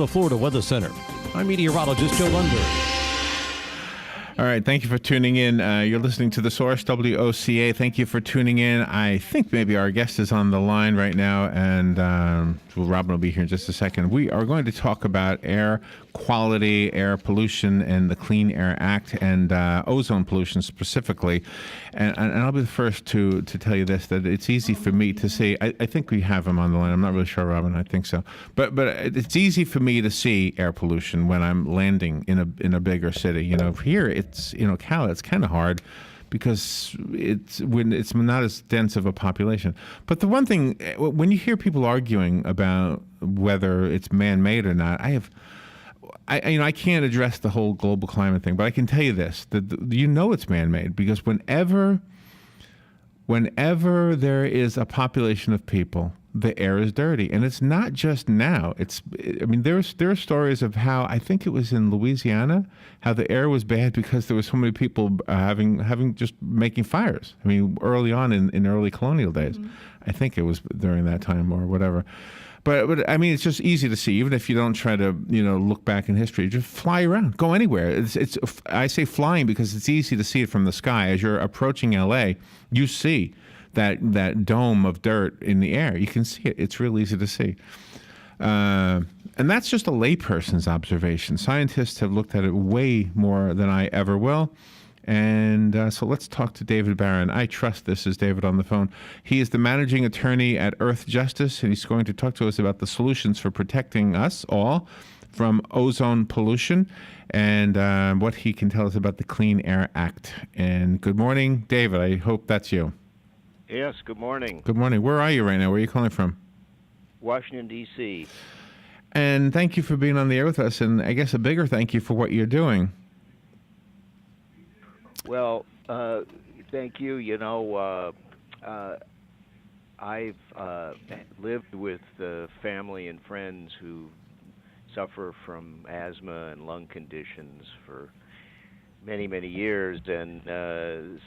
the Florida Weather Center, I'm meteorologist Joe Lundberg. All right, thank you for tuning in. You're listening to The Source, WOCA. Thank you for tuning in. I think maybe our guest is on the line right now, and Robin will be here in just a second. We are going to talk about air quality, air pollution, and the Clean Air Act, and ozone pollution specifically. And I'll be the first to tell you this, that it's easy for me to see. I think we have him on the line. I'm not really sure, Robin. I think so. But it's easy for me to see air pollution when I'm landing in a bigger city. You know, here it's, Cali, it's kind of hard because it's not as dense of a population. But the one thing, when you hear people arguing about whether it's man-made or not, I can't address the whole global climate thing, but I can tell you this, that it's man-made, because whenever there is a population of people, the air is dirty. And it's not just now. There are stories of how, I think it was in Louisiana, how the air was bad because there were so many people having just making fires. I mean, early on in early colonial days. Mm-hmm. I think it was during that time or whatever. But I mean, it's just easy to see, even if you don't try to, look back in history. Just fly around, go anywhere. I say flying because it's easy to see it from the sky. As you're approaching LA, you see that dome of dirt in the air. You can see it. It's real easy to see. And that's just a layperson's observation. Scientists have looked at it way more than I ever will. And so let's talk to David Barron. I trust this is David on the phone. He is the managing attorney at Earth Justice, and he's going to talk to us about the solutions for protecting us all from ozone pollution and what he can tell us about the Clean Air Act. And good morning, David. I hope that's you. Yes, good morning. Good morning. Where are you right now? Where are you calling from? Washington, D.C. And thank you for being on the air with us, and I guess a bigger thank you for what you're doing. Well, thank you. I've lived with family and friends who suffer from asthma and lung conditions for many, many years, and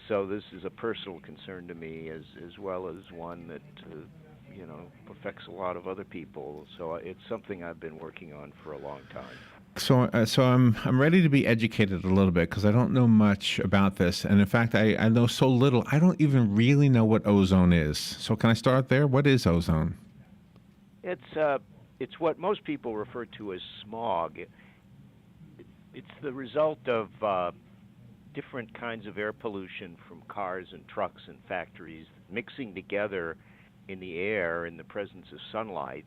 so this is a personal concern to me as well as one that affects a lot of other people. So it's something I've been working on for a long time. So I'm ready to be educated a little bit because I don't know much about this, and in fact I know so little. I don't even really know what ozone is. So can I start there? What is ozone? It's what most people refer to as smog. It's the result of different kinds of air pollution from cars and trucks and factories mixing together in the air in the presence of sunlight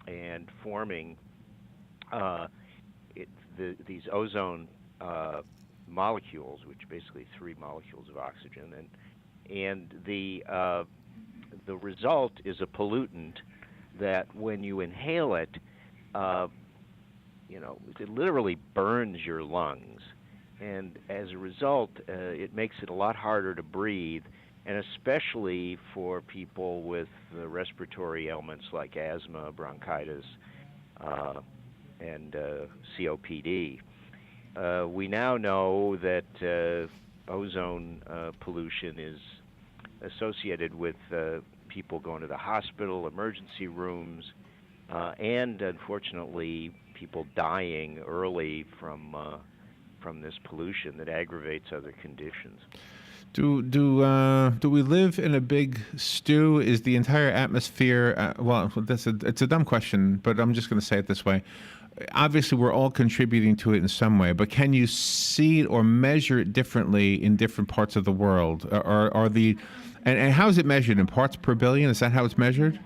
and forming these ozone molecules, which are basically 3 molecules of oxygen, and the result is a pollutant that when you inhale it, it literally burns your lungs, and as a result, it makes it a lot harder to breathe, and especially for people with respiratory ailments like asthma, bronchitis, and COPD. We now know that ozone pollution is associated with people going to the hospital, emergency rooms, and unfortunately people dying early from this pollution that aggravates other conditions. Do we live in a big stew? Is the entire atmosphere? It's a dumb question, but I'm just going to say it this way. Obviously, we're all contributing to it in some way, but can you see it or measure it differently in different parts of the world? And how is it measured? In parts per billion? Is that how it's measured?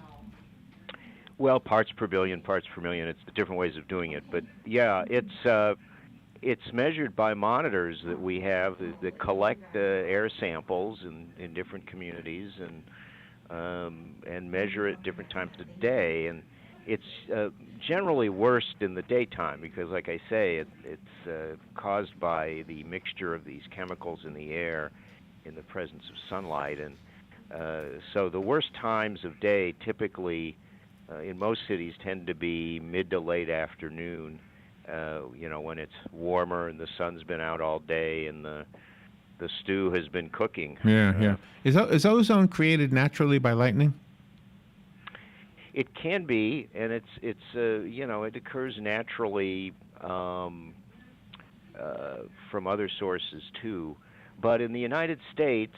Well, parts per billion, parts per million. It's different ways of doing it, but yeah, it's measured by monitors that we have that collect air samples in different communities and measure it different times of day. And it's generally worst in the daytime because, like I say, it's caused by the mixture of these chemicals in the air in the presence of sunlight. And so the worst times of day typically in most cities tend to be mid to late afternoon, when it's warmer and the sun's been out all day and the stew has been cooking. Yeah. Is ozone created naturally by lightning? It can be, and it occurs naturally from other sources too. But in the United States,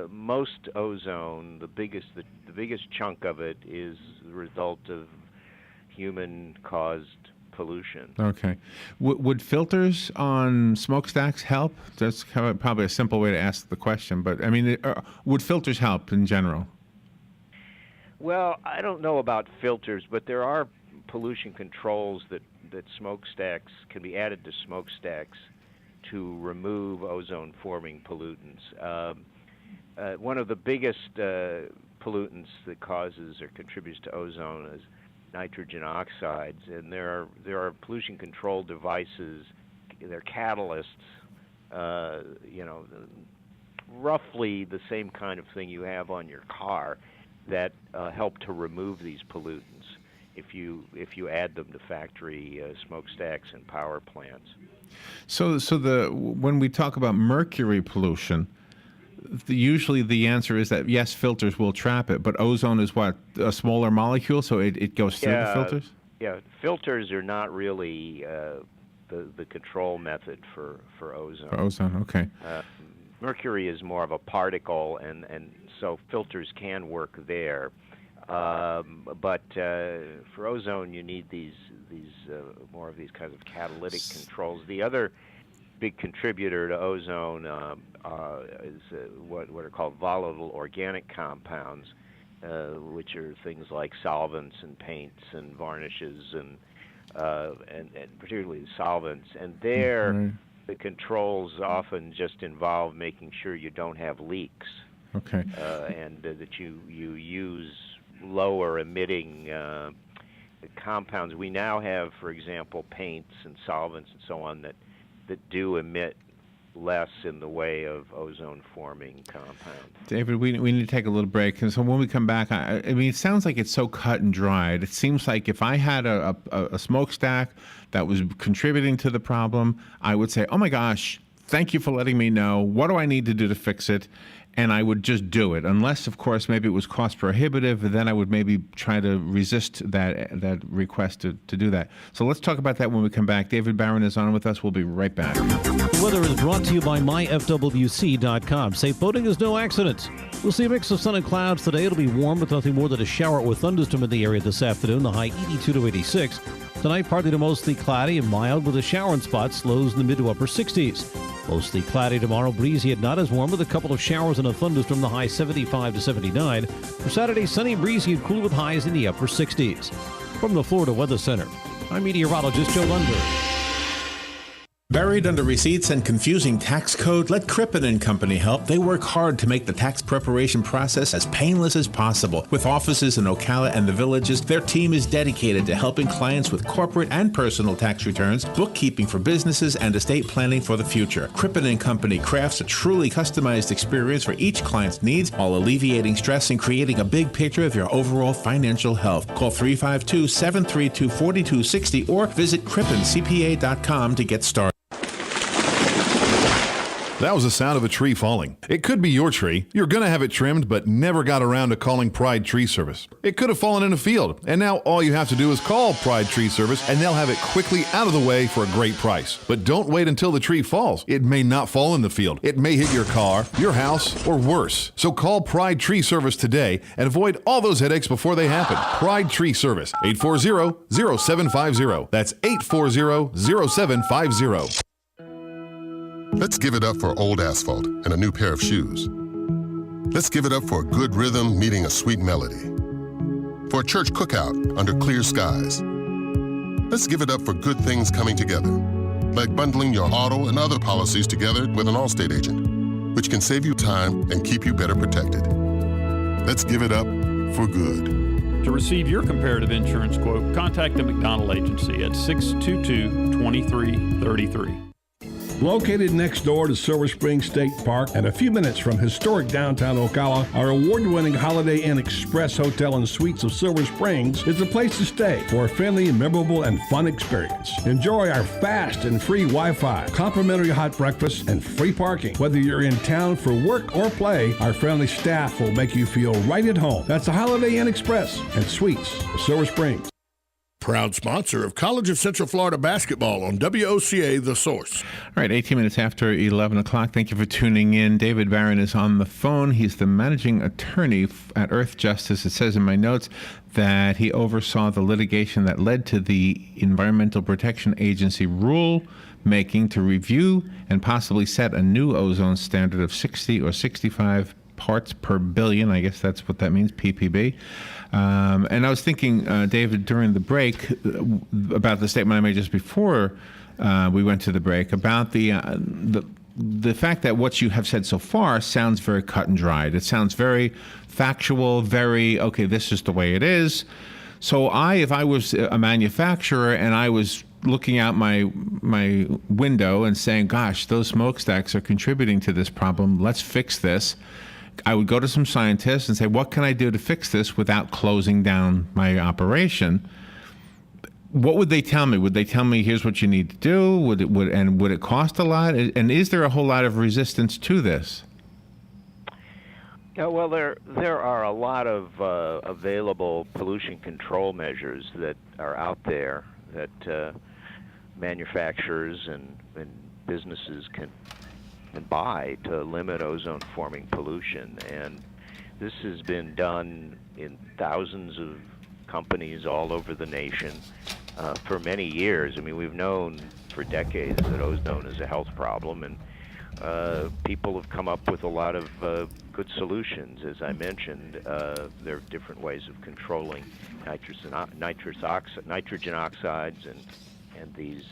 most ozone, the biggest chunk of it, is the result of human-caused pollution. Okay. Would filters on smokestacks help? That's probably a simple way to ask the question, but I mean, would filters help in general? Well, I don't know about filters, but there are pollution controls that smokestacks can be added to smokestacks to remove ozone-forming pollutants. One of the biggest pollutants that causes or contributes to ozone is nitrogen oxides, and there are pollution control devices. They're catalysts. Roughly the same kind of thing you have on your car that help to remove these pollutants if you add them to factory smokestacks and power plants. So when we talk about mercury pollution, usually the answer is that yes, filters will trap it, but ozone is what, a smaller molecule, so it goes through the filters? Yeah, filters are not really the control method for ozone. For ozone, okay. Mercury is more of a particle, and so filters can work there. But for ozone, you need these more of these kinds of catalytic controls. The other big contributor to ozone is what are called volatile organic compounds, which are things like solvents and paints and varnishes and particularly solvents. And there, the controls often just involve making sure you don't have leaks. Okay. And that you use lower emitting compounds. We now have, for example, paints and solvents and so on that do emit less in the way of ozone-forming compounds. David, we need to take a little break. And so when we come back, I mean, it sounds like it's so cut and dried. It seems like if I had a smokestack that was contributing to the problem, I would say, oh my gosh, thank you for letting me know. What do I need to do to fix it? And I would just do it, unless, of course, maybe it was cost prohibitive, and then I would maybe try to resist that request to do that. So let's talk about that when we come back. David Barron is on with us. We'll be right back. The weather is brought to you by myfwc.com. Safe boating is no accident. We'll see a mix of sun and clouds today. It'll be warm with nothing more than a shower or thunderstorm in the area this afternoon. The high 82 to 86. Tonight, partly to mostly cloudy and mild with a shower in spots. Lows in the mid to upper 60s. Mostly cloudy tomorrow, breezy and not as warm with a couple of showers and a thunderstorm, the high 75 to 79. For Saturday, sunny, breezy, and cool with highs in the upper 60s. From the Florida Weather Center, I'm meteorologist Joe Lunder. Buried under receipts and confusing tax code? Let Crippen & Company help. They work hard to make the tax preparation process as painless as possible. With offices in Ocala and the Villages, their team is dedicated to helping clients with corporate and personal tax returns, bookkeeping for businesses, and estate planning for the future. Crippen & Company crafts a truly customized experience for each client's needs while alleviating stress and creating a big picture of your overall financial health. Call 352-732-4260 or visit crippencpa.com to get started. That was the sound of a tree falling. It could be your tree. You're going to have it trimmed, but never got around to calling Pride Tree Service. It could have fallen in a field, and now all you have to do is call Pride Tree Service, and they'll have it quickly out of the way for a great price. But don't wait until the tree falls. It may not fall in the field. It may hit your car, your house, or worse. So call Pride Tree Service today and avoid all those headaches before they happen. Pride Tree Service, 840-0750. That's 840-0750. Let's give it up for old asphalt and a new pair of shoes. Let's give it up for a good rhythm meeting a sweet melody. For a church cookout under clear skies. Let's give it up for good things coming together, like bundling your auto and other policies together with an Allstate agent, which can save you time and keep you better protected. Let's give it up for good. To receive your comparative insurance quote, contact the McDonald Agency at 622-2333. Located next door to Silver Spring State Park and a few minutes from historic downtown Ocala, our award-winning Holiday Inn Express Hotel and Suites of Silver Springs is the place to stay for a friendly, memorable, and fun experience. Enjoy our fast and free Wi-Fi, complimentary hot breakfast, and free parking. Whether you're in town for work or play, our friendly staff will make you feel right at home. That's the Holiday Inn Express and Suites of Silver Springs. Proud sponsor of College of Central Florida basketball on WOCA The Source. All right, 18 minutes after 11 o'clock. Thank you for tuning in. David Barron is on the phone. He's the managing attorney at Earth Justice. It says in my notes that he oversaw the litigation that led to the Environmental Protection Agency rule making to review and possibly set a new ozone standard of 60 or 65 parts per billion. I guess that's what that means, ppb. And I was thinking, David, during the break, about the statement I made just before we went to the break about the fact that what you have said so far sounds very cut and dried. It sounds very factual, very, okay, this is the way it is. So if I was a manufacturer and I was looking out my window and saying, gosh, those smokestacks are contributing to this problem, let's fix this, I would go to some scientists and say, what can I do to fix this without closing down my operation? What would they tell me? Would they tell me, here's what you need to do? Would it cost a lot? And is there a whole lot of resistance to this? Yeah, well, there are a lot of available pollution control measures that are out there that manufacturers and businesses can buy to limit ozone-forming pollution. And this has been done in thousands of companies all over the nation for many years. I mean, we've known for decades that ozone is a health problem, and people have come up with a lot of good solutions. As I mentioned, there are different ways of controlling nitrogen oxides and these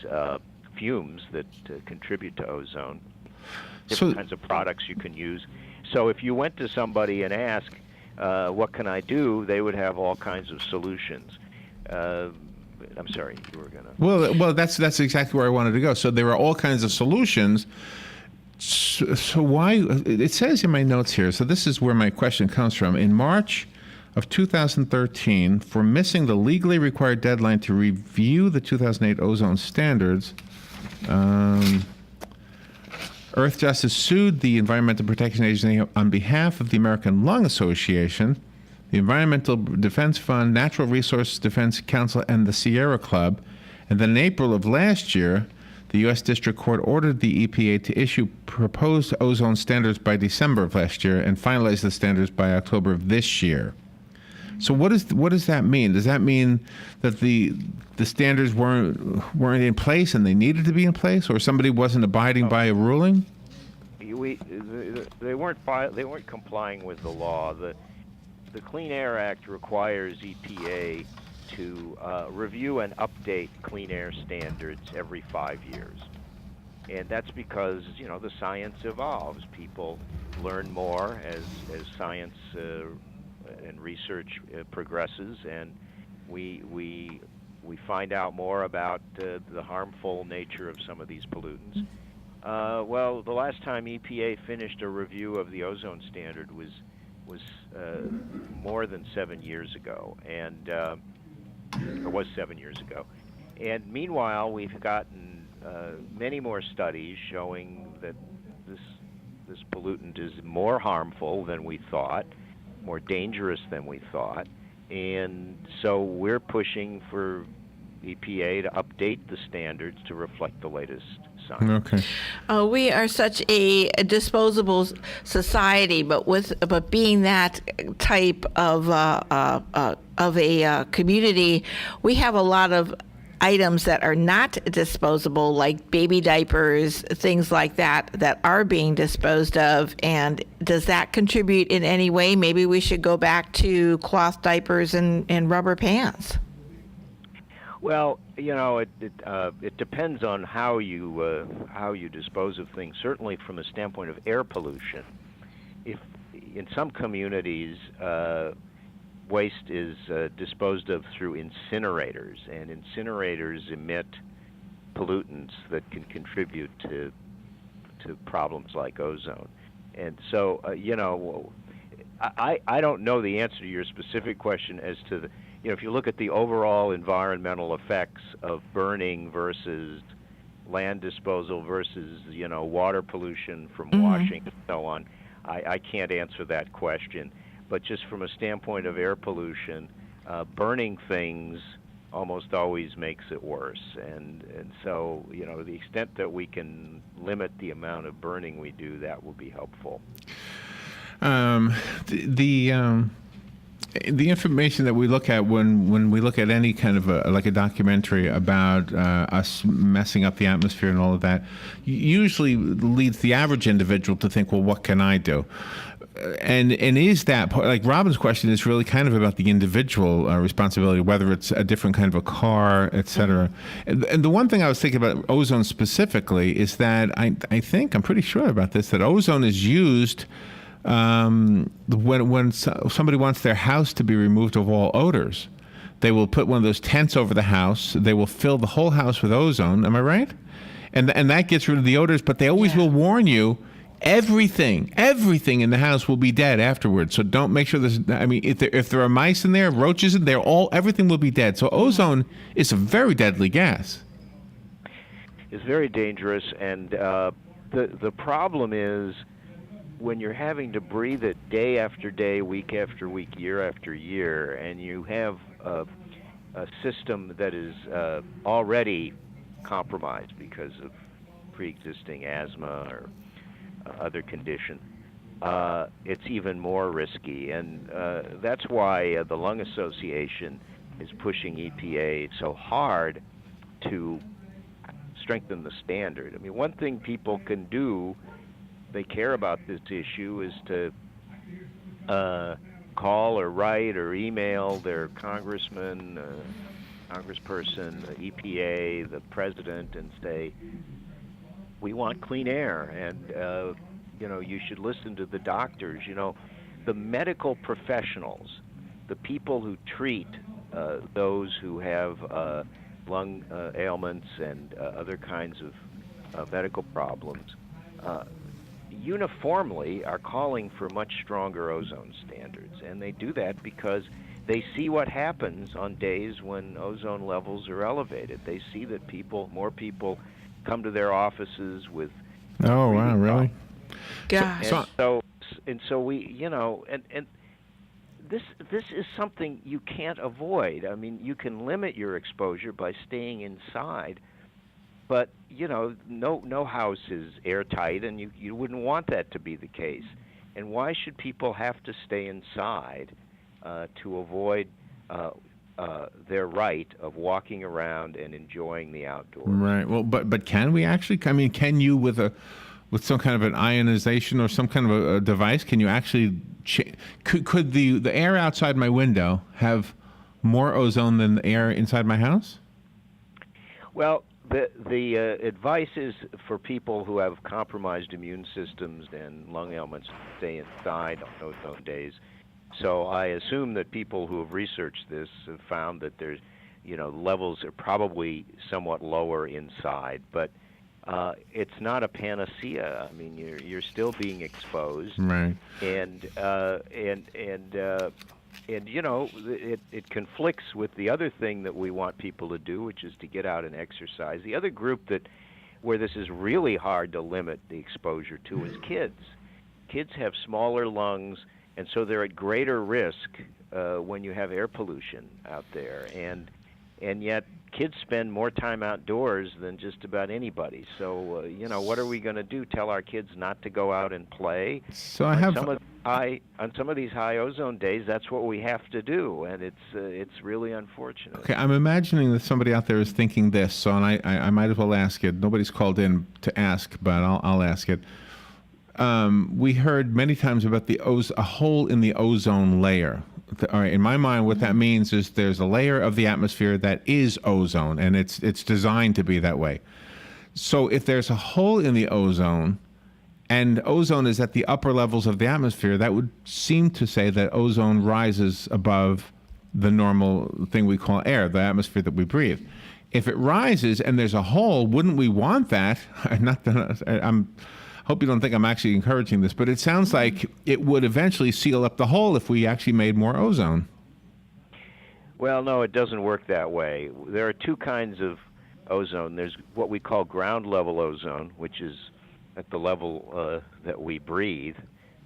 fumes that contribute to ozone. Different kinds of products you can use. So if you went to somebody and asked, what can I do, they would have all kinds of solutions. I'm sorry, you were going to... Well, that's exactly where I wanted to go. So there are all kinds of solutions. So why... It says in my notes here, so this is where my question comes from. In March of 2013, for missing the legally required deadline to review the 2008 ozone standards... Earth Justice sued the Environmental Protection Agency on behalf of the American Lung Association, the Environmental Defense Fund, Natural Resource Defense Council, and the Sierra Club. And then in April of last year, the U.S. District Court ordered the EPA to issue proposed ozone standards by December of last year and finalize the standards by October of this year. So what does that mean? Does that mean that the standards weren't in place and they needed to be in place, or somebody wasn't abiding by a ruling? They weren't complying with the law. The Clean Air Act requires EPA to review and update clean air standards every 5 years, and that's because the science evolves. People learn more as science and research progresses, and we find out more about the harmful nature of some of these pollutants. Well, the last time EPA finished a review of the ozone standard was more than 7 years ago, and it was 7 years ago. And meanwhile, we've gotten many more studies showing that this pollutant is more harmful than we thought, more dangerous than we thought, and so we're pushing for EPA to update the standards to reflect the latest science. Okay. We are such a disposable society, but being that type of a community, we have a lot of items that are not disposable, like baby diapers, things like that are being disposed of. And does that contribute in any way? Maybe we should go back to cloth diapers and rubber pants. Well, it depends on how you dispose of things. Certainly, from the standpoint of air pollution, if in some communities waste is disposed of through incinerators, and incinerators emit pollutants that can contribute to to problems like ozone. And so, I don't know the answer to your specific question as to the, if you look at the overall environmental effects of burning versus land disposal versus, water pollution from washing and so on, I can't answer that question. But just from a standpoint of air pollution, burning things almost always makes it worse. And so, the extent that we can limit the amount of burning we do, that will be helpful. The information that we look at when we look at any kind of like a documentary about us messing up the atmosphere and all of that, usually leads the average individual to think, well, what can I do? And is that part, like Robin's question is really kind of about the individual responsibility, whether it's a different kind of a car, et cetera. And the one thing I was thinking about ozone specifically is that I'm pretty sure about this, that ozone is used when somebody wants their house to be removed of all odors. They will put one of those tents over the house. They will fill the whole house with ozone. Am I right? And that gets rid of the odors, but they always will warn you, everything in the house will be dead afterwards. So don't make sure there's, if there are mice in there, roaches in there, everything will be dead. So ozone is a very deadly gas. It's very dangerous, and the problem is, when you're having to breathe it day after day, week after week, year after year, and you have a system that is already compromised because of pre-existing asthma or other condition, it's even more risky. And that's why the Lung Association is pushing EPA so hard to strengthen the standard. One thing people can do, they care about this issue, is to call or write or email their congressman, congressperson, the EPA, the president, and say, we want clean air, and you should listen to the doctors. The medical professionals, the people who treat those who have lung ailments and other kinds of medical problems, uniformly are calling for much stronger ozone standards. And they do that because they see what happens on days when ozone levels are elevated. They see that more people come to their offices with wow, really? Gosh. And so we, and this is something you can't avoid. You can limit your exposure by staying inside, but no house is airtight, and you wouldn't want that to be the case. And why should people have to stay inside to avoid their right of walking around and enjoying the outdoors? Right. Well, but can we actually? Can you with some kind of an ionization or some kind of a device? Can you actually? Could the air outside my window have more ozone than the air inside my house? Well, the advice is for people who have compromised immune systems and lung ailments to stay inside on ozone days. So I assume that people who have researched this have found that there's, levels are probably somewhat lower inside, but it's not a panacea. You're still being exposed, right? And it conflicts with the other thing that we want people to do, which is to get out and exercise. The other group where this is really hard to limit the exposure to is kids. Kids have smaller lungs, and so they're at greater risk when you have air pollution out there. And yet kids spend more time outdoors than just about anybody. So, what are we going to do? Tell our kids not to go out and play? So on some of these high ozone days, that's what we have to do, and it's really unfortunate. Okay, I'm imagining that somebody out there is thinking this, so I might as well ask it. Nobody's called in to ask, but I'll ask it. We heard many times about a hole in the ozone layer. All right, in my mind, what that means is there's a layer of the atmosphere that is ozone, and it's designed to be that way. So if there's a hole in the ozone, and ozone is at the upper levels of the atmosphere, that would seem to say that ozone rises above the normal thing we call air, the atmosphere that we breathe. If it rises and there's a hole, wouldn't we want that? hope you don't think I'm actually encouraging this, but it sounds like it would eventually seal up the hole if we actually made more ozone. Well, no, it doesn't work that way. There are two kinds of ozone. There's what we call ground level ozone, which is at the level that we breathe,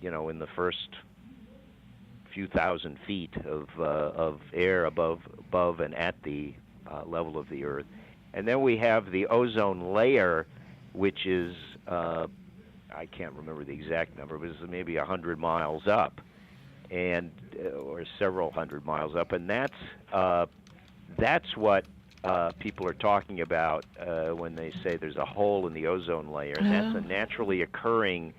in the first few thousand feet of air above and at the level of the Earth. And then we have the ozone layer, which is, I can't remember the exact number, but it's maybe 100 miles up, or several hundred miles up, and that's what people are talking about when they say there's a hole in the ozone layer, and that's a naturally occurring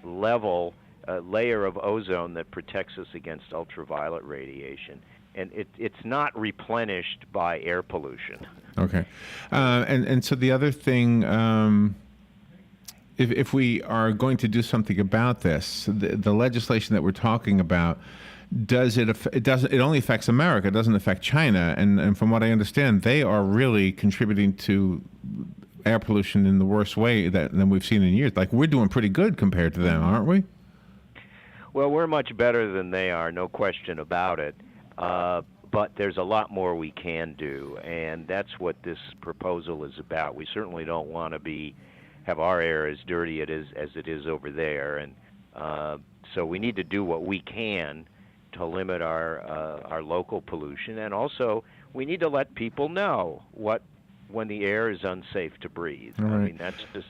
layer of ozone that protects us against ultraviolet radiation, and it's not replenished by air pollution. Okay, and so the other thing, if we are going to do something about this, the legislation that we're talking about, it only affects America, it doesn't affect China, and from what I understand, they are really contributing to air pollution in the worst way than we've seen in years. Like, we're doing pretty good compared to them, aren't we? Well, we're much better than they are, no question about it. But there's a lot more we can do, and that's what this proposal is about. We certainly don't want to have our air as dirty as it is over there, and so we need to do what we can to limit our local pollution, and also we need to let people know when the air is unsafe to breathe. All right. I mean, that's just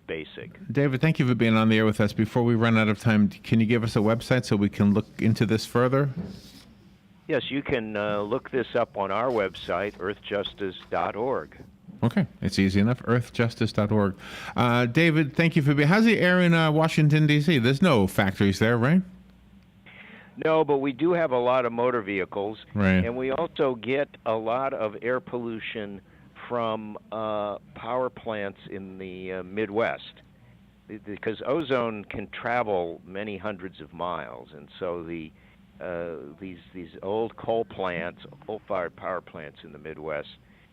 basic. David, thank you for being on the air with us. Before we run out of time, can you give us a website so we can look into this further? Yes, you can look this up on our website, earthjustice.org. Okay, it's easy enough, earthjustice.org. David, thank you for being... How's the air in Washington, D.C.? There's no factories there, right? No, but we do have a lot of motor vehicles, right. And we also get a lot of air pollution from power plants in the Midwest, because ozone can travel many hundreds of miles, and so these old coal-fired power plants in the Midwest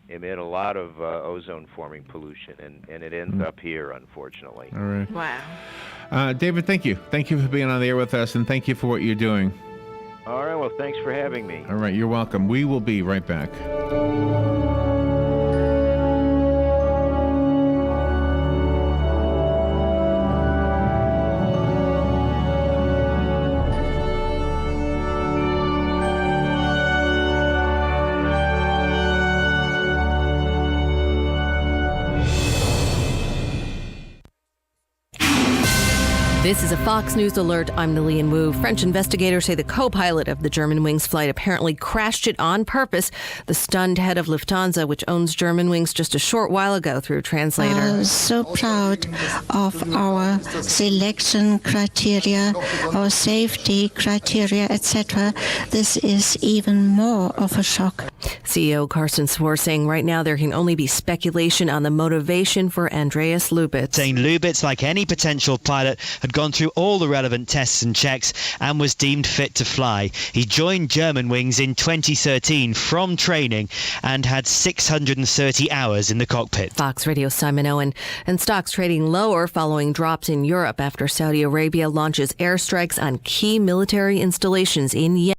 emit a lot of ozone-forming pollution, and it ends up here, unfortunately. All right. Wow. David, thank you. Thank you for being on the air with us, and thank you for what you're doing. All right, well, thanks for having me. All right, you're welcome. We will be right back. This is a Fox News alert. I'm Nalian Wu. French investigators say the co-pilot of the Germanwings flight apparently crashed it on purpose. The stunned head of Lufthansa, which owns Germanwings, just a short while ago through a translator. I'm so proud of our selection criteria, our safety criteria, etc. This is even more of a shock. CEO Carsten Swohr saying right now there can only be speculation on the motivation for Andreas Lubitz. Saying Lubitz, like any potential pilot, had gone through all the relevant tests and checks and was deemed fit to fly. He joined Germanwings in 2013 from training and had 630 hours in the cockpit. Fox Radio's Simon Owen. And stocks trading lower following drops in Europe after Saudi Arabia launches airstrikes on key military installations in Yemen.